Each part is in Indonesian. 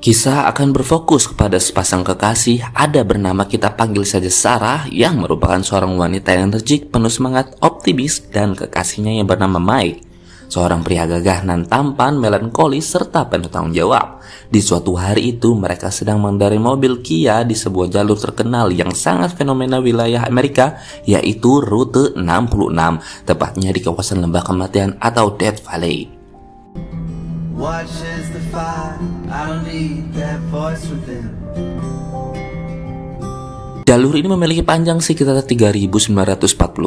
Kisah akan berfokus kepada sepasang kekasih ada bernama kita panggil saja Sarah yang merupakan seorang wanita yang energik, penuh semangat, optimis, dan kekasihnya yang bernama Mike. Seorang pria gagah nan tampan, melankolis, serta penuh tanggung jawab. Di suatu hari itu mereka sedang mengendarai mobil Kia di sebuah jalur terkenal yang sangat fenomenal wilayah Amerika, yaitu Rute 66, tepatnya di kawasan lembah kematian atau Death Valley. Watches the fire, I don't need that voice within. Jalur ini memiliki panjang sekitar 3.940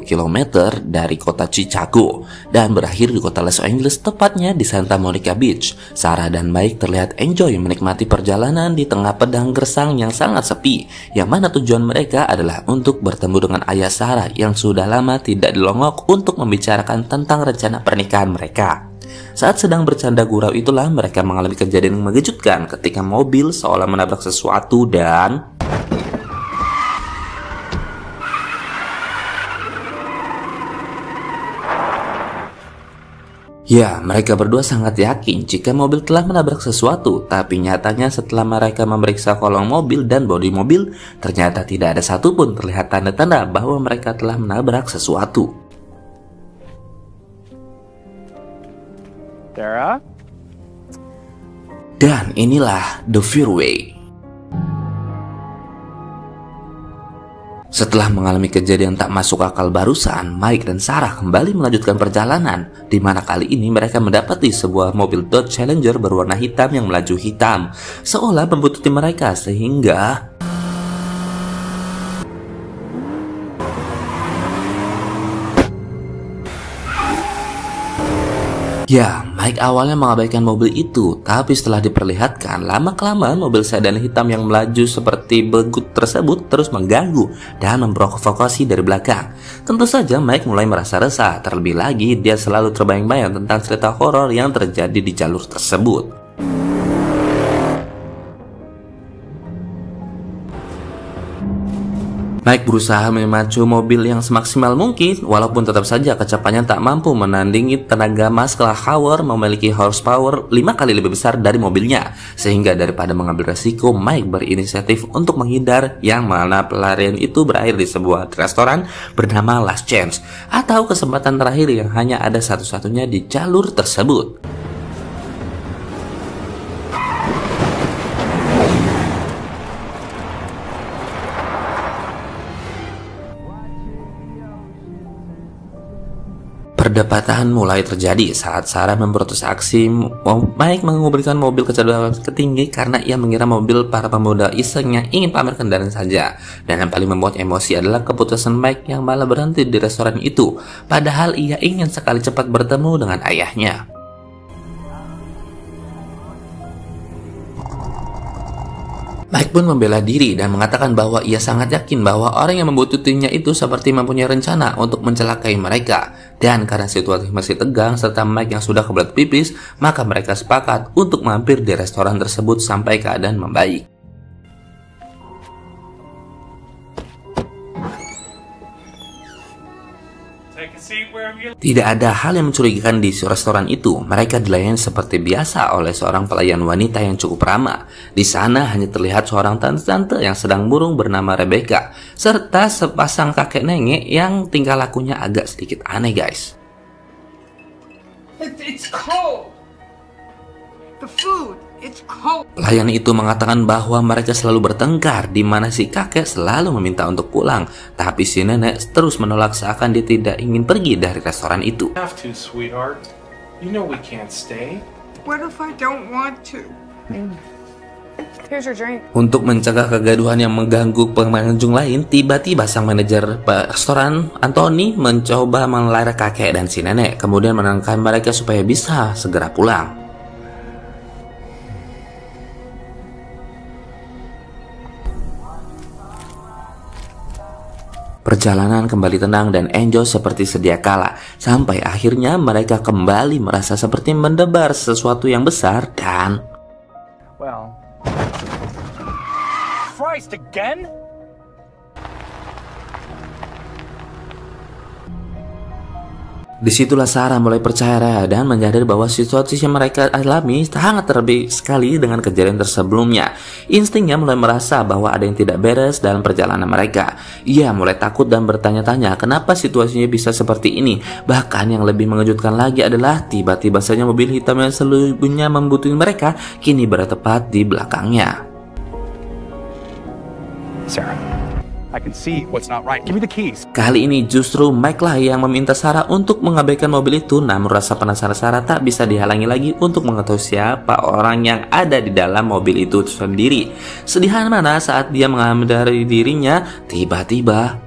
km dari kota Chicago dan berakhir di kota Los Angeles, tepatnya di Santa Monica Beach. Sarah dan Mike terlihat enjoy menikmati perjalanan di tengah padang gersang yang sangat sepi, yang mana tujuan mereka adalah untuk bertemu dengan ayah Sarah yang sudah lama tidak dilongok untuk membicarakan tentang rencana pernikahan mereka. Saat sedang bercanda gurau itulah mereka mengalami kejadian yang mengejutkan ketika mobil seolah menabrak sesuatu dan ya, mereka berdua sangat yakin jika mobil telah menabrak sesuatu, tapi nyatanya setelah mereka memeriksa kolong mobil dan bodi mobil, ternyata tidak ada satupun terlihat tanda-tanda bahwa mereka telah menabrak sesuatu. Sarah? Dan inilah The Fairway. Setelah mengalami kejadian tak masuk akal barusan, Mike dan Sarah kembali melanjutkan perjalanan, di mana kali ini mereka mendapati sebuah mobil Dodge Challenger berwarna hitam yang melaju hitam, seolah membuntuti mereka sehingga ya, Mike awalnya mengabaikan mobil itu, tapi setelah diperlihatkan, lama-kelamaan mobil sedan hitam yang melaju seperti begut tersebut terus mengganggu dan memprovokasi dari belakang. Tentu saja Mike mulai merasa resah, terlebih lagi dia selalu terbayang-bayang tentang cerita horor yang terjadi di jalur tersebut. Mike berusaha memacu mobil yang semaksimal mungkin, walaupun tetap saja kecepatan tak mampu menandingi tenaga Muscle Power memiliki horsepower 5 kali lebih besar dari mobilnya. Sehingga daripada mengambil resiko, Mike berinisiatif untuk menghindar, yang mana pelarian itu berakhir di sebuah restoran bernama Last Chance, atau kesempatan terakhir yang hanya ada satu-satunya di jalur tersebut. Perdebatan mulai terjadi saat Sarah memprotes aksi Mike mengobrolkan mobil kecerdasan tinggi karena ia mengira mobil para pemuda isengnya ingin pamer kendaraan saja. Dan yang paling membuat emosi adalah keputusan Mike yang malah berhenti di restoran itu, padahal ia ingin sekali cepat bertemu dengan ayahnya. Mike pun membela diri dan mengatakan bahwa ia sangat yakin bahwa orang yang membuntutinya itu seperti mempunyai rencana untuk mencelakai mereka. Dan karena situasi masih tegang serta Mike yang sudah kebelet pipis, maka mereka sepakat untuk mampir di restoran tersebut sampai keadaan membaik. Tidak ada hal yang mencurigakan di restoran itu. Mereka dilayani seperti biasa oleh seorang pelayan wanita yang cukup ramah. Di sana hanya terlihat seorang tante-tante yang sedang murung bernama Rebecca, serta sepasang kakek nenek yang tingkah lakunya agak sedikit aneh, guys. It's cold. The food. Pelayan itu mengatakan bahwa mereka selalu bertengkar, di mana si kakek selalu meminta untuk pulang, tapi si nenek terus menolak seakan dia tidak ingin pergi dari restoran itu. Untuk mencegah kegaduhan yang mengganggu pengunjung lain, tiba-tiba sang manajer restoran, Anthony, mencoba melarang kakek dan si nenek, kemudian menenangkan mereka supaya bisa segera pulang. Perjalanan kembali tenang dan enjoy seperti sedia kala, sampai akhirnya mereka kembali merasa seperti mendebar sesuatu yang besar dan Christ again? Disitulah Sarah mulai percaya dan menyadari bahwa situasi yang mereka alami sangat terlebih sekali dengan kejadian tersebelumnya. Instingnya mulai merasa bahwa ada yang tidak beres dalam perjalanan mereka. Ia mulai takut dan bertanya-tanya kenapa situasinya bisa seperti ini. Bahkan yang lebih mengejutkan lagi adalah tiba-tiba saja mobil hitam yang sebelumnya membutuhkan mereka kini berada tepat di belakangnya. Sarah, I can see what's not right. Give me the keys. Kali ini justru Mike lah yang meminta Sarah untuk mengabaikan mobil itu, namun rasa penasaran Sarah tak bisa dihalangi lagi untuk mengetahui siapa orang yang ada di dalam mobil itu sendiri. Sedihan mana saat dia mengambil dari dirinya, tiba-tiba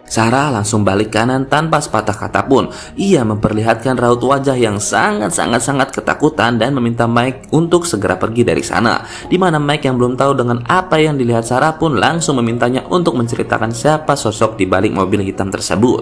Sarah langsung balik kanan tanpa sepatah kata pun. Ia memperlihatkan raut wajah yang sangat ketakutan dan meminta Mike untuk segera pergi dari sana. Di mana Mike yang belum tahu dengan apa yang dilihat Sarah pun langsung memintanya untuk menceritakan siapa sosok di balik mobil hitam tersebut.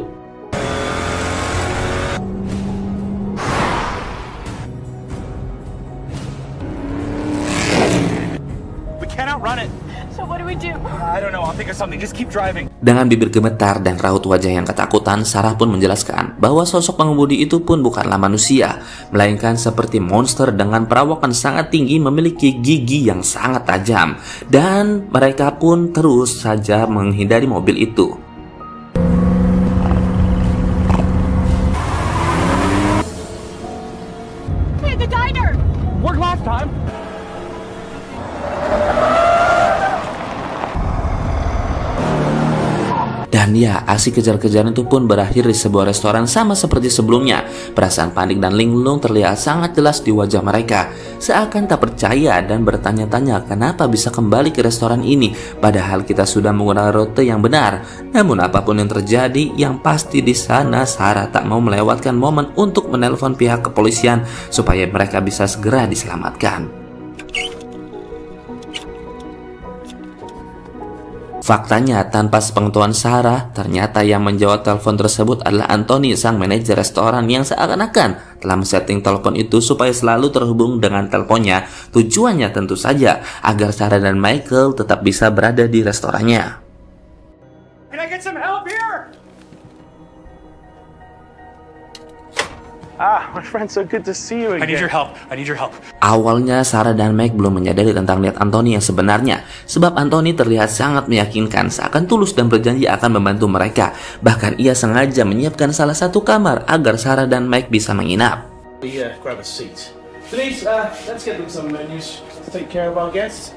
We can't outrun it. So what do we do? I don't know. I'll think of something. Just keep driving. Dengan bibir gemetar dan raut wajah yang ketakutan, Sarah pun menjelaskan bahwa sosok pengemudi itu pun bukanlah manusia, melainkan seperti monster dengan perawakan sangat tinggi, memiliki gigi yang sangat tajam. Dan mereka pun terus saja menghindari mobil itu. Hey, the diner! Worked last time. Dan ya, aksi kejar-kejaran itu pun berakhir di sebuah restoran sama seperti sebelumnya. Perasaan panik dan linglung terlihat sangat jelas di wajah mereka. Seakan tak percaya dan bertanya-tanya kenapa bisa kembali ke restoran ini, padahal kita sudah menggunakan rute yang benar. Namun apapun yang terjadi, yang pasti di sana Sarah tak mau melewatkan momen untuk menelpon pihak kepolisian supaya mereka bisa segera diselamatkan. Faktanya, tanpa sepengetahuan Sarah, ternyata yang menjawab telepon tersebut adalah Anthony, sang manajer restoran yang seakan-akan telah men-setting telepon itu supaya selalu terhubung dengan teleponnya. Tujuannya tentu saja agar Sarah dan Michael tetap bisa berada di restorannya. Can I get some help here? My friend, so good to see you again. I need your help. I need your help. Awalnya Sarah dan Mike belum menyadari tentang niat Anthony yang sebenarnya, sebab Anthony terlihat sangat meyakinkan, seakan tulus dan berjanji akan membantu mereka. Bahkan ia sengaja menyiapkan salah satu kamar agar Sarah dan Mike bisa menginap. Grab a seat. Denise, let's get them some menus. Let's take care of our guests.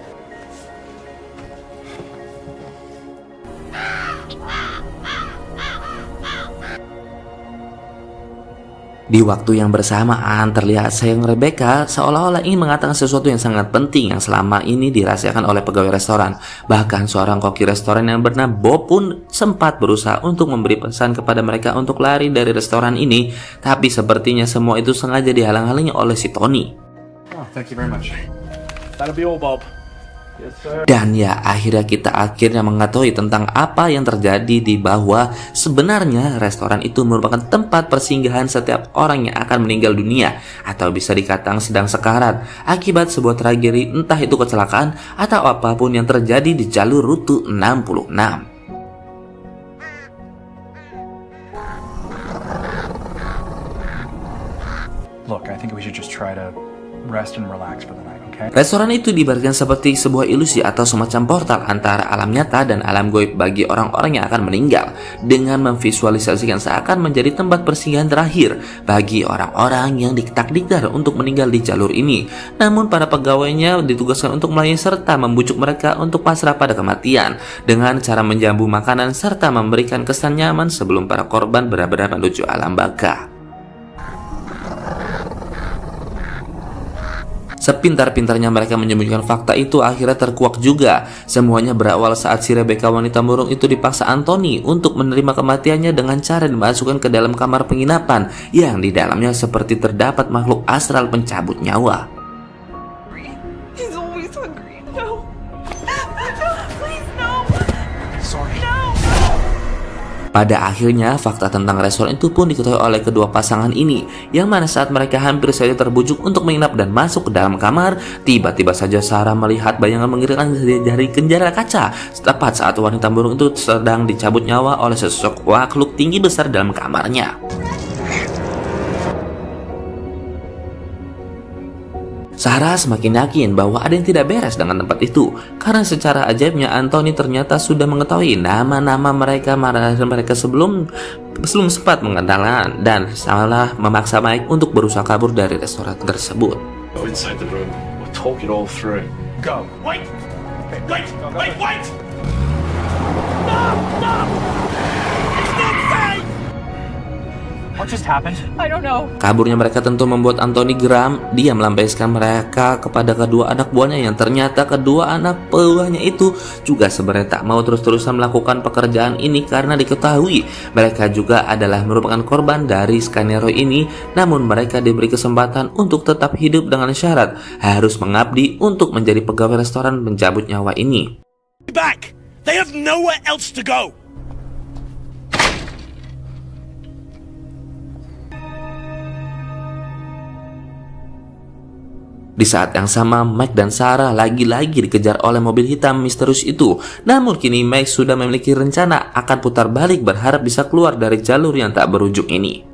Di waktu yang bersamaan, terlihat sayang Rebecca seolah-olah ingin mengatakan sesuatu yang sangat penting yang selama ini dirahasiakan oleh pegawai restoran. Bahkan seorang koki restoran yang bernama Bob pun sempat berusaha untuk memberi pesan kepada mereka untuk lari dari restoran ini. Tapi sepertinya semua itu sengaja dihalang-halangi oleh si Tony. Oh, thank you very much. That'll be all, Bob. Yes, sir. Dan ya, akhirnya kita mengetahui tentang apa yang terjadi di bahwa sebenarnya restoran itu merupakan tempat persinggahan setiap orang yang akan meninggal dunia atau bisa dikatakan sedang sekarat akibat sebuah tragedi, entah itu kecelakaan atau apapun yang terjadi di jalur rute 66. Look, I think we should just try to rest and relax for the night, okay? Restoran itu diibaratkan seperti sebuah ilusi atau semacam portal antara alam nyata dan alam goib bagi orang-orang yang akan meninggal, dengan memvisualisasikan seakan menjadi tempat persinggahan terakhir bagi orang-orang yang ditakdirkan untuk meninggal di jalur ini. Namun para pegawainya ditugaskan untuk melayani serta membujuk mereka untuk pasrah pada kematian dengan cara menjamu makanan serta memberikan kesan nyaman sebelum para korban benar-benar menuju alam baka. Sepintar-pintarnya mereka menyembunyikan fakta itu, akhirnya terkuak juga. Semuanya berawal saat si Rebecca wanita murung itu dipaksa Anthony untuk menerima kematiannya dengan cara dimasukkan ke dalam kamar penginapan yang di dalamnya seperti terdapat makhluk astral pencabut nyawa. He's always hungry. No. No, please, no. Sorry. No. Pada akhirnya, fakta tentang restoran itu pun diketahui oleh kedua pasangan ini, yang mana saat mereka hampir saja terbujuk untuk menginap dan masuk ke dalam kamar, tiba-tiba saja Sarah melihat bayangan mengerikan dari jendela kaca, tepat saat wanita burung itu sedang dicabut nyawa oleh sesosok makhluk tinggi besar dalam kamarnya. Sarah semakin yakin bahwa ada yang tidak beres dengan tempat itu, karena secara ajaibnya Anthony ternyata sudah mengetahui nama-nama mereka sebelum sempat mengenalkan, dan salah memaksa Mike untuk berusaha kabur dari restoran tersebut. Go inside the room. We'll talk it all through. Go. Wait! Wait! Wait! What just happened? I don't know. Kaburnya mereka tentu membuat Anthony geram. Dia melampiaskan mereka kepada kedua anak buahnya, yang ternyata kedua anak buahnya itu juga sebenarnya tak mau terus-terusan melakukan pekerjaan ini karena diketahui mereka juga adalah merupakan korban dari skenario ini. Namun mereka diberi kesempatan untuk tetap hidup dengan syarat harus mengabdi untuk menjadi pegawai restoran pencabut nyawa ini. Back! They have nowhere else to go! Di saat yang sama, Mike dan Sarah lagi-lagi dikejar oleh mobil hitam misterius itu. Namun kini Mike sudah memiliki rencana akan putar balik berharap bisa keluar dari jalur yang tak berujung ini.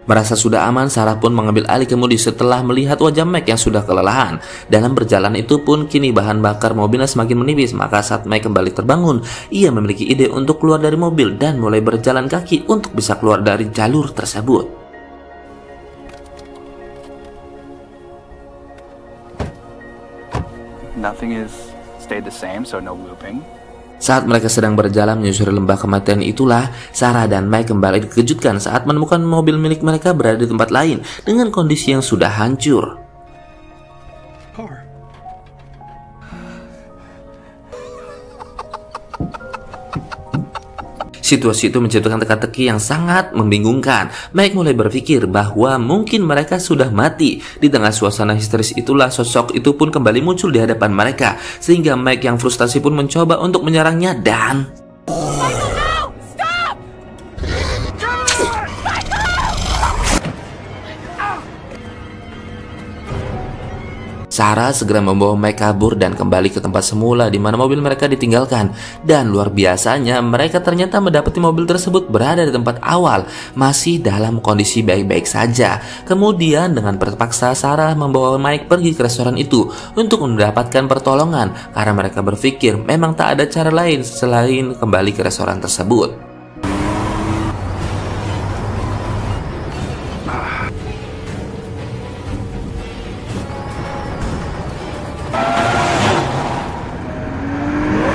Merasa sudah aman, Sarah pun mengambil alih kemudi setelah melihat wajah Mike yang sudah kelelahan. Dalam berjalan itu pun kini bahan bakar mobilnya semakin menipis. Maka saat Mike kembali terbangun, ia memiliki ide untuk keluar dari mobil dan mulai berjalan kaki untuk bisa keluar dari jalur tersebut. Nothing is stayed the same, so no looping. Saat mereka sedang berjalan menyusuri lembah kematian itulah, Sarah dan Mike kembali dikejutkan saat menemukan mobil milik mereka berada di tempat lain dengan kondisi yang sudah hancur. Situasi itu menciptakan teka-teki yang sangat membingungkan. Mike mulai berpikir bahwa mungkin mereka sudah mati. Di tengah suasana histeris itulah sosok itu pun kembali muncul di hadapan mereka, sehingga Mike yang frustasi pun mencoba untuk menyerangnya dan... Sarah segera membawa Mike kabur dan kembali ke tempat semula di mana mobil mereka ditinggalkan. Dan luar biasanya, mereka ternyata mendapati mobil tersebut berada di tempat awal, masih dalam kondisi baik-baik saja. Kemudian dengan terpaksa Sarah membawa Mike pergi ke restoran itu untuk mendapatkan pertolongan, karena mereka berpikir memang tak ada cara lain selain kembali ke restoran tersebut.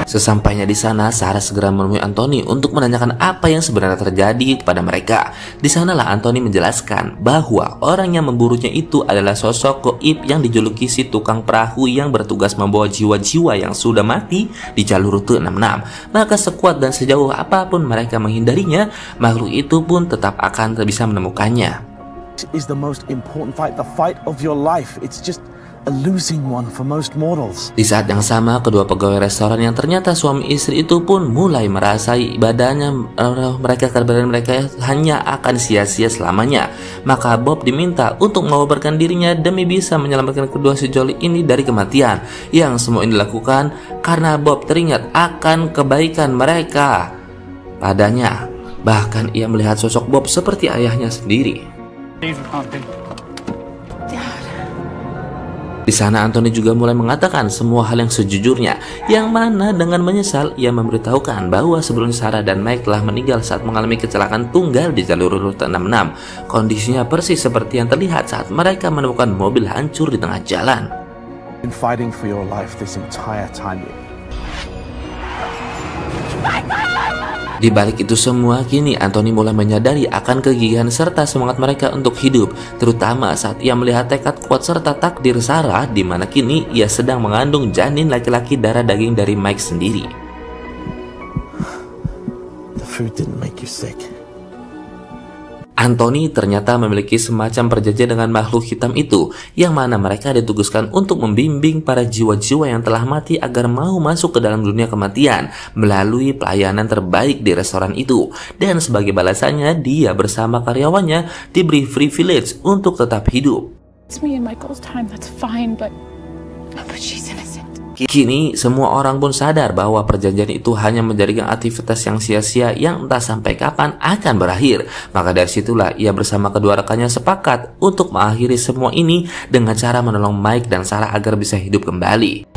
Sesampainya di sana, Sarah segera menemui Anthony untuk menanyakan apa yang sebenarnya terjadi kepada mereka. Di sanalah Anthony menjelaskan bahwa orang yang memburunya itu adalah sosok goib yang dijuluki si tukang perahu yang bertugas membawa jiwa-jiwa yang sudah mati di jalur rute 66. Maka sekuat dan sejauh apapun mereka menghindarinya, makhluk itu pun tetap akan bisa menemukannya. Is the most important fight, the fight of your life. It's just a losing one for most mortals. Di saat yang sama, kedua pegawai restoran yang ternyata suami istri itu pun mulai merasai ibadahnya mereka hanya akan sia-sia selamanya. Maka Bob diminta untuk mengobarkan dirinya demi bisa menyelamatkan kedua sejoli ini dari kematian. Yang semua ini dilakukan karena Bob teringat akan kebaikan mereka padanya. Bahkan ia melihat sosok Bob seperti ayahnya sendiri. Di sana Anthony juga mulai mengatakan semua hal yang sejujurnya, yang mana dengan menyesal ia memberitahukan bahwa sebelumnya Sarah dan Mike telah meninggal saat mengalami kecelakaan tunggal di jalur rute 66. Kondisinya persis seperti yang terlihat saat mereka menemukan mobil hancur di tengah jalan. Been fighting for your life this entire time. Di balik itu semua, kini Anthony mulai menyadari akan kegigihan serta semangat mereka untuk hidup, terutama saat ia melihat tekad kuat serta takdir Sarah, di mana kini ia sedang mengandung janin laki-laki darah daging dari Mike sendiri. The food didn't make you sick. Anthony ternyata memiliki semacam perjanjian dengan makhluk hitam itu, yang mana mereka ditugaskan untuk membimbing para jiwa-jiwa yang telah mati agar mau masuk ke dalam dunia kematian melalui pelayanan terbaik di restoran itu. Dan sebagai balasannya, dia bersama karyawannya diberi privilege untuk tetap hidup. It's me and Michael's time, that's fine, but she's innocent. Kini semua orang pun sadar bahwa perjanjian itu hanya menjadikan aktivitas yang sia-sia yang entah sampai kapan akan berakhir. Maka dari situlah ia bersama kedua rekannya sepakat untuk mengakhiri semua ini dengan cara menolong Mike dan Sarah agar bisa hidup kembali.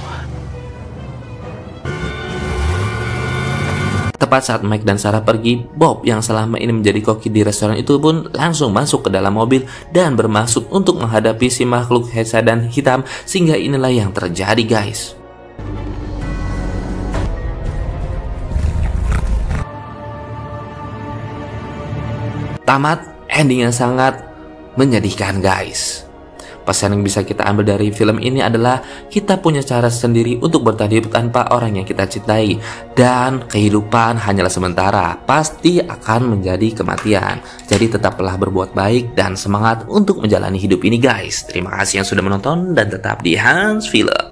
Tepat saat Mike dan Sarah pergi, Bob yang selama ini menjadi koki di restoran itu pun langsung masuk ke dalam mobil dan bermaksud untuk menghadapi si makhluk sedan hitam, sehingga inilah yang terjadi, guys. Tamat, ending yang sangat menyedihkan, guys. Pesan yang bisa kita ambil dari film ini adalah kita punya cara sendiri untuk bertahan hidup tanpa orang yang kita cintai, dan kehidupan hanyalah sementara, pasti akan menjadi kematian. Jadi tetaplah berbuat baik dan semangat untuk menjalani hidup ini, guys. Terima kasih yang sudah menonton dan tetap di Hans Film.